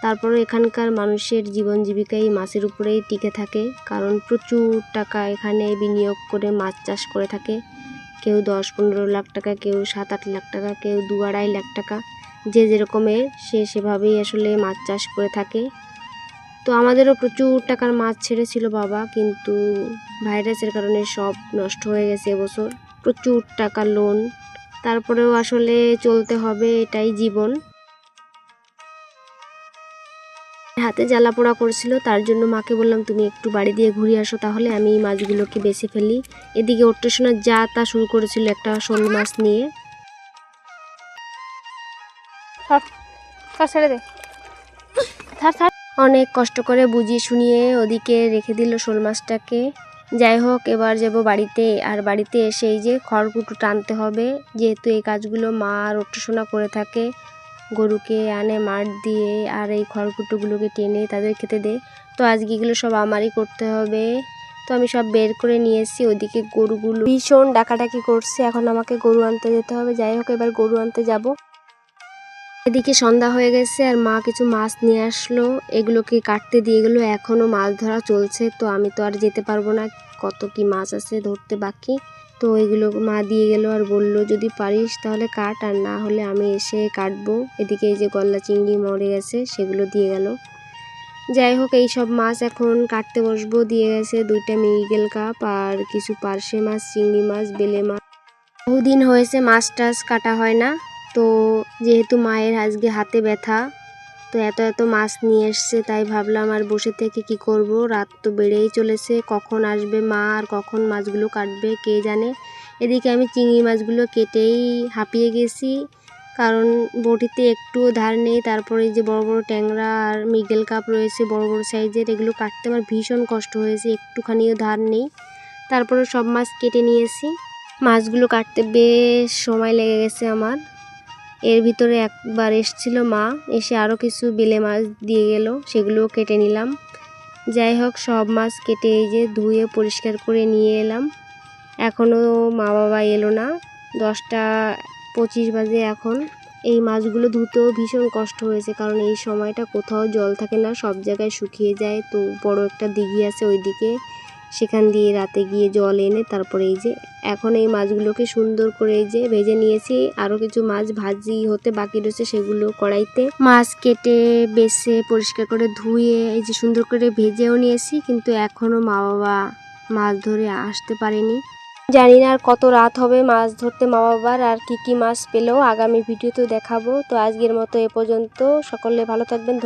তারপরে এখানকার মানুষের জীবন জীবিকা এই মাছের উপরেই টিকে থাকে, কারণ প্রচুর টাকা এখানে বিনিয়োগ করে মাছ চাষ করে থাকে। কেউ 10-15 লাখ টাকা, কেউ 7-8 লাখ টাকা, কেউ 2-2.5 লাখ টাকা, যে যেরকমের সে সেভাবেই আসলে মাছ চাষ করে থাকে। তো আমাদেরও প্রচুর টাকার মাছ ছেড়েছিল বাবা, কিন্তু ভাইরাসের কারণে সব নষ্ট হয়ে গেছে এবছর। প্রচুর টাকা লোন, তারপরেও আসলে চলতে হবে, এটাই জীবন। হাতে জ্বালা পোড়া করছিল, তার জন্য মাকে বললাম তুমি একটু বাড়ি দিয়ে ঘুরে আসো, তাহলে আমি এই মাছগুলোকে বেছে ফেলি। এদিকে ওট্টেশোনা যা তা শুরু করেছিল একটা শোল মাছ নিয়ে। অনেক কষ্ট করে বুঝিয়ে শুনিয়ে ওদিকে রেখে দিল শোল মাছটাকে। যাই হোক, এবার যাব বাড়িতে। আর বাড়িতে এসে এই যে খড়কুটো টানতে হবে, যেহেতু এই কাজগুলো মা আর ওট্টেশোনা করে থাকে। গরুকে আনে মাঠ দিয়ে, আর এই খড়কুটোগুলোকে টেনে তাদের খেতে দেয়। তো আজকে এগুলো সব আমারই করতে হবে। তো আমি সব বের করে নিয়েছি। ওদিকে গরুগুলো ভীষণ ডাকাডাকি করছে, এখন আমাকে গরু আনতে যেতে হবে। যাই হোক, এবার গরু আনতে যাব। এদিকে সন্ধ্যা হয়ে গেছে, আর মা কিছু মাছ নিয়ে আসলো, এগুলোকে কাটতে দিয়ে গেলো। এখনও মাছ ধরা চলছে, তো আমি তো আর যেতে পারবো না, কত কি মাছ আছে ধরতে বাকি। তো এগুলো মা দিয়ে গেল আর বলল যদি পারিস তাহলে কাট, আর না হলে আমি এসে কাটবো। এদিকে এই যে গলদা চিংড়ি মরে গেছে, সেগুলো দিয়ে গেল। যাই হোক, এই সব মাছ এখন কাটতে বসবো। দিয়ে গেছে 2টা মৃগেল কাপ আর কিছু পার্শে মাছ, চিংড়ি মাছ, বেলে মাছ। বহুদিন হয়েছে মাছ টাছ কাটা হয় না। তো যেহেতু মায়ের আজকে হাতে ব্যথা, তো এত এত মাছ নিয়ে এসছে, তাই ভাবলাম আর বসে থেকে কি করব। রাত তো বেড়েই চলেছে, কখন আসবে মা আর কখন মাছগুলো কাটবে কে জানে। এদিকে আমি চিংড়ি মাছগুলো কেটেই হাঁপিয়ে গেছি, কারণ বটিতে একটুও ধার নেই। তারপরে যে বড় বড় ট্যাংরা আর মৃগেল কাপ রয়েছে বড় বড় সাইজের, এগুলো কাটতে আমার ভীষণ কষ্ট হয়েছে, একটুখানিও ধার নেই। তারপরে সব মাছ কেটে নিয়েছি। মাছগুলো কাটতে বেশ সময় লেগে গেছে আমার। এর ভিতরে একবার এসছিল মা, এসে আরও কিছু বেলে মাছ দিয়ে গেল, সেগুলোও কেটে নিলাম। যাই হোক, সব মাছ কেটে এই যে ধুয়ে পরিষ্কার করে নিয়ে এলাম। এখনও মা বাবা এলো না, 10টা 25 বাজে এখন। এই মাছগুলো ধুতেও ভীষণ কষ্ট হয়েছে, কারণ এই সময়টা কোথাও জল থাকে না, সব জায়গায় শুকিয়ে যায়। তো বড় একটা দিঘি আছে ওইদিকে, সেখান দিয়ে রাতে গিয়ে জল এনে তারপরে এই যে এখন এই মাছগুলোকে সুন্দর করে এই যে ভেজে নিয়েছি। আরও কিছু মাছ ভাজি হতে বাকি রয়েছে, সেগুলো কড়াইতে। মাছ কেটে বেছে পরিষ্কার করে ধুয়ে এই যে সুন্দর করে ভেজেও নিয়েছি, কিন্তু এখনও মা বাবা মাছ ধরে আসতে পারেনি। জানি না আর কত রাত হবে মাছ ধরতে মা বাবার, আর কি কি মাছ পেলেও আগামী ভিডিওতেও দেখাবো। তো আজকের মতো এ পর্যন্ত, সকলে ভালো থাকবেন।